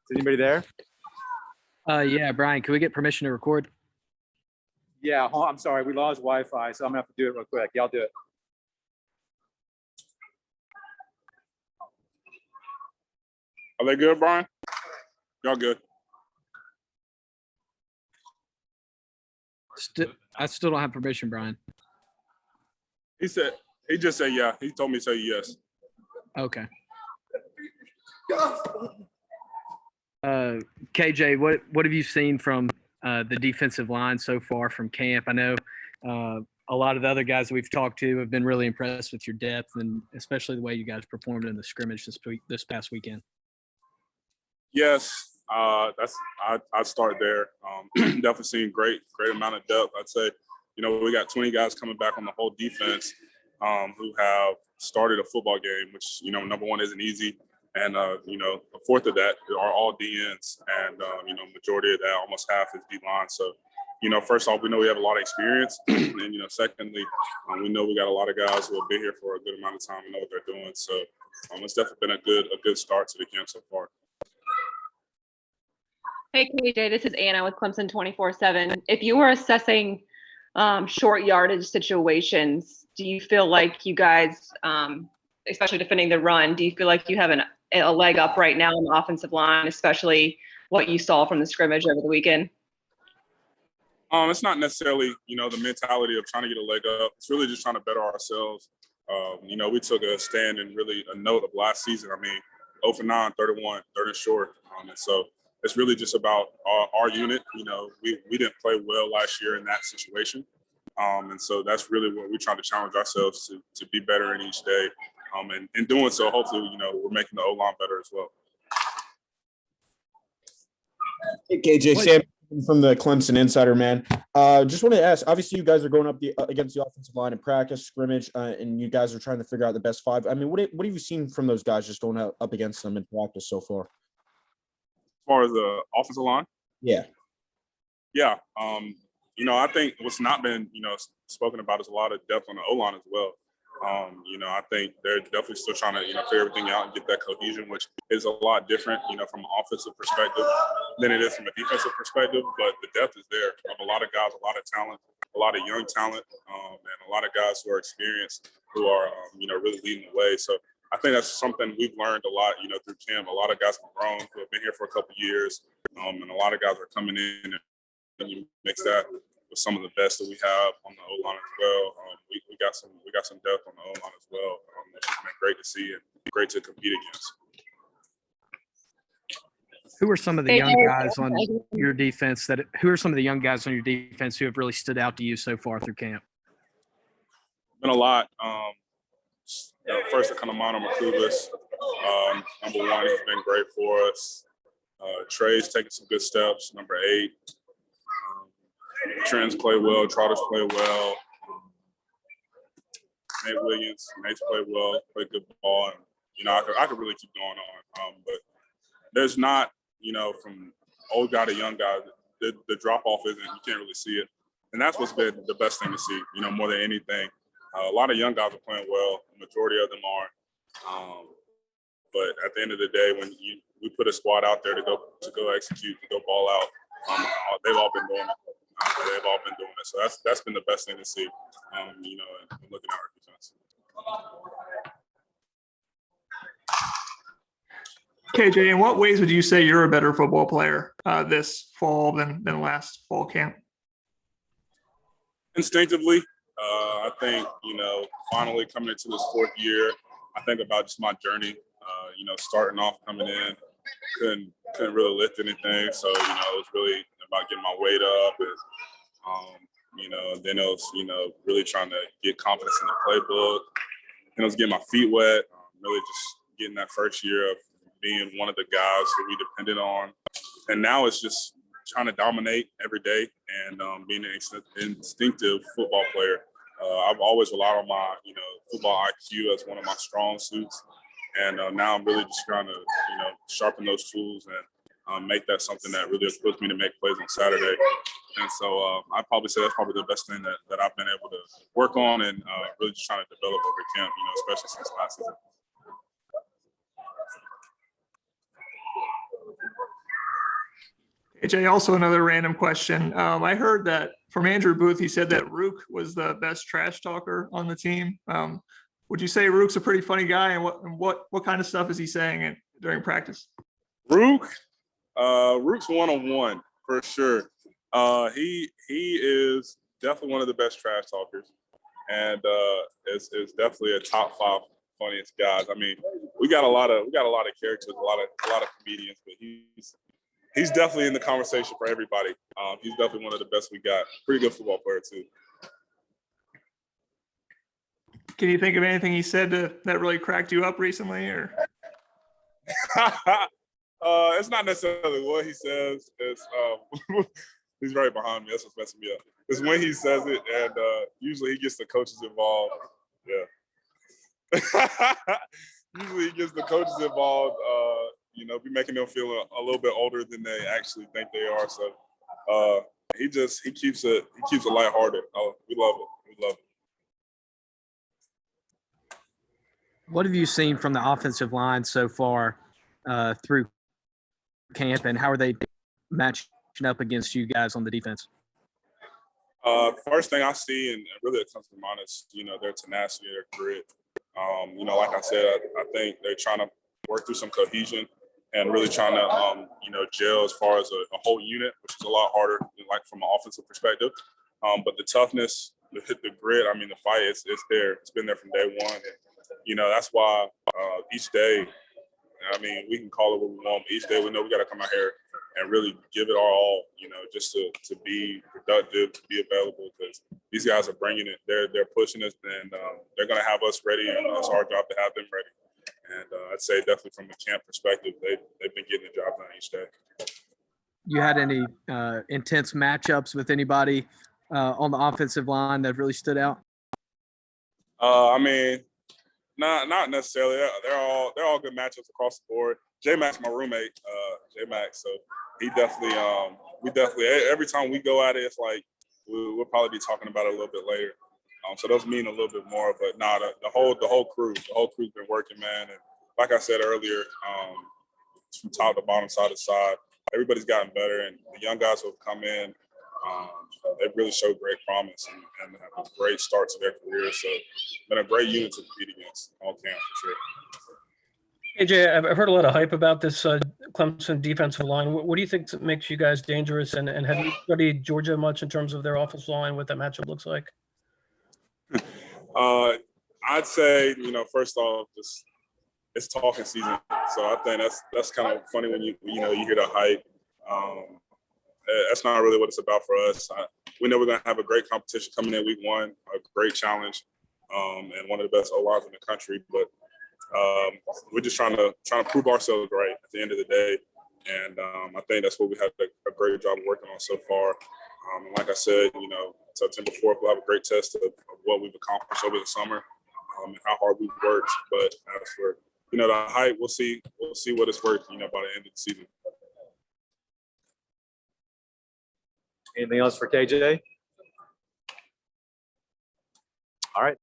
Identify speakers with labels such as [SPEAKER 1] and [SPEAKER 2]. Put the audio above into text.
[SPEAKER 1] Is anybody there?
[SPEAKER 2] Yeah, Brian, can we get permission to record?
[SPEAKER 1] Yeah, I'm sorry. We lost Wi-Fi, so I'm going to have to do it real quick. Yeah, I'll do it.
[SPEAKER 3] Are they good, Brian? Y'all good?
[SPEAKER 2] I still don't have permission, Brian.
[SPEAKER 3] He just said yeah. He told me to say yes.
[SPEAKER 2] Okay. KJ, what have you seen from the defensive line so far from camp? I know a lot of the other guys that we've talked to have been really impressed with your depth and especially the way you guys performed in the scrimmage this past weekend.
[SPEAKER 3] Yes, I'd start there. Definitely seeing great amount of depth. I'd say, we got 20 guys coming back on the whole defense who have started a football game, which, number one isn't easy. And, a fourth of that are all DNs. And, majority of that, almost half is D-line. So, first off, we know we have a lot of experience. And, secondly, we know we got a lot of guys who have been here for a good amount of time and know what they're doing. So it's definitely been a good start to the camp so far.
[SPEAKER 4] Hey, KJ, this is Anna with Clemson 24/7. If you were assessing short yardage situations, do you feel like you guys, especially defending the run, do you feel like you have a leg up right now on the offensive line, especially what you saw from the scrimmage over the weekend?
[SPEAKER 3] It's not necessarily, the mentality of trying to get a leg up. It's really just trying to better ourselves. We took a stand and really a note of last season. 0 for 9, 31, third and short. And so it's really just about our unit. We didn't play well last year in that situation. And so that's really what we're trying to challenge ourselves to be better in each day. And in doing so, hopefully, we're making the O-line better as well.
[SPEAKER 5] Hey, KJ, Sam from the Clemson Insider, man. Just wanted to ask, obviously you guys are going up against the offensive line in practice, scrimmage, and you guys are trying to figure out the best five. What have you seen from those guys just going up against them in practice so far?
[SPEAKER 3] As far as the offensive line?
[SPEAKER 5] Yeah.
[SPEAKER 3] Yeah. I think what's not been, spoken about is a lot of depth on the O-line as well. I think they're definitely still trying to, figure everything out and get that cohesion, which is a lot different, from an offensive perspective than it is from a defensive perspective. But the depth is there. A lot of guys, a lot of talent, a lot of young talent, and a lot of guys who are experienced, who are, really leading the way. So I think that's something we've learned a lot, through camp. A lot of guys have grown, who have been here for a couple of years, and a lot of guys are coming in, and you mix that with some of the best that we have on the O-line as well. We got some depth on the O-line as well. It's just been great to see and great to compete against.
[SPEAKER 2] Who are some of the young guys on your defense who have really stood out to you so far through camp?
[SPEAKER 3] Been a lot. First to come to mind on Macubus. Number one, he's been great for us. Trey's taking some good steps. Number 8. Trent's play well. Trotters play well. Nate Williams, Nate's played well, played good ball. And, I could really keep going on. But there's not, from old guy to young guy, the drop-off you can't really see it. And that's what's been the best thing to see, more than anything. A lot of young guys are playing well. The majority of them aren't. But at the end of the day, when we put a squad out there to go execute, to go ball out, they've all been doing it. So that's been the best thing to see, and looking at our defense.
[SPEAKER 6] KJ, in what ways would you say you're a better football player this fall than last fall camp?
[SPEAKER 3] Instinctively, I think, finally coming into this 4th year, I think about just my journey, starting off coming in, couldn't really lift anything. So, it was really about getting my weight up and, then it was, really trying to get confidence in the playbook. And it was getting my feet wet, really just getting that first year of being one of the guys who we depended on. And now it's just trying to dominate every day and being an instinctive football player. I've always relied on my, football IQ as one of my strong suits. And now I'm really just trying to, sharpen those tools and make that something that really equips me to make plays on Saturday. And so I'd probably say that's probably the best thing that I've been able to work on and really just trying to develop over camp, especially since last season.
[SPEAKER 6] AJ, also another random question. I heard that from Andrew Booth, he said that Rook was the best trash talker on the team. Would you say Rook's a pretty funny guy, and what kind of stuff is he saying during practice?
[SPEAKER 3] Rook's one-on-one for sure. He is definitely one of the best trash talkers, and is definitely a top 5 funniest guys. I mean, we got a lot of characters, a lot of comedians, but he's definitely in the conversation for everybody. He's definitely one of the best we got. Pretty good football player too.
[SPEAKER 6] Can you think of anything he said that really cracked you up recently, or?
[SPEAKER 3] It's not necessarily what he says. It's he's right behind me. That's what's messing me up. It's when he says it, and usually he gets the coaches involved. Yeah. Usually he gets the coaches involved. Be making them feel a little bit older than they actually think they are. So he keeps it lighthearted. Oh, we love it. We love it.
[SPEAKER 2] What have you seen from the offensive line so far through camp, and how are they matching up against you guys on the defense?
[SPEAKER 3] First thing I see, and really it comes to mind, is their tenacity, their grit. Like I said, I think they're trying to work through some cohesion and really trying to gel as far as a whole unit, which is a lot harder than like from an offensive perspective. But the toughness, the grit, I mean, the fight, it's there. It's been there from day one. And, that's why each day, I mean, we can call it what we want, but each day we know we got to come out here and really give it our all, just to be productive, to be available, because these guys are bringing it. They're pushing us, and they're going to have us ready, and it's our job to have them ready. And I'd say definitely from the camp perspective, they've been getting the job done each day.
[SPEAKER 2] You had any intense matchups with anybody on the offensive line that really stood out?
[SPEAKER 3] I mean, not necessarily. They're all good matchups across the board. J-Mac's my roommate, J-Mac, so he definitely we definitely every time we go at it, it's like we'll probably be talking about it a little bit later. So those mean a little bit more, but the whole crew's been working, man. And like I said earlier, from top to bottom, side to side, everybody's gotten better, and the young guys who have come in, they've really showed great promise and have a great start to their career. So it's been a great unit to compete against all camp for sure.
[SPEAKER 7] AJ, I've heard a lot of hype about this Clemson defensive line. What do you think makes you guys dangerous? And have you studied Georgia much in terms of their offensive line, what that matchup looks like?
[SPEAKER 3] I'd say, first off, it's talking season. So I think that's kind of funny when you hear the hype. That's not really what it's about for us. We know we're going to have a great competition coming in week 1, a great challenge, and one of the best O-lines in the country. But we're just trying to prove ourselves right at the end of the day. And I think that's what we have a great job of working on so far. And like I said, September 4th, we'll have a great test of what we've accomplished over the summer and how hard we've worked. But as for, the hype, we'll see what it's worth, by the end of the season.
[SPEAKER 1] Anything else for KJ? All right.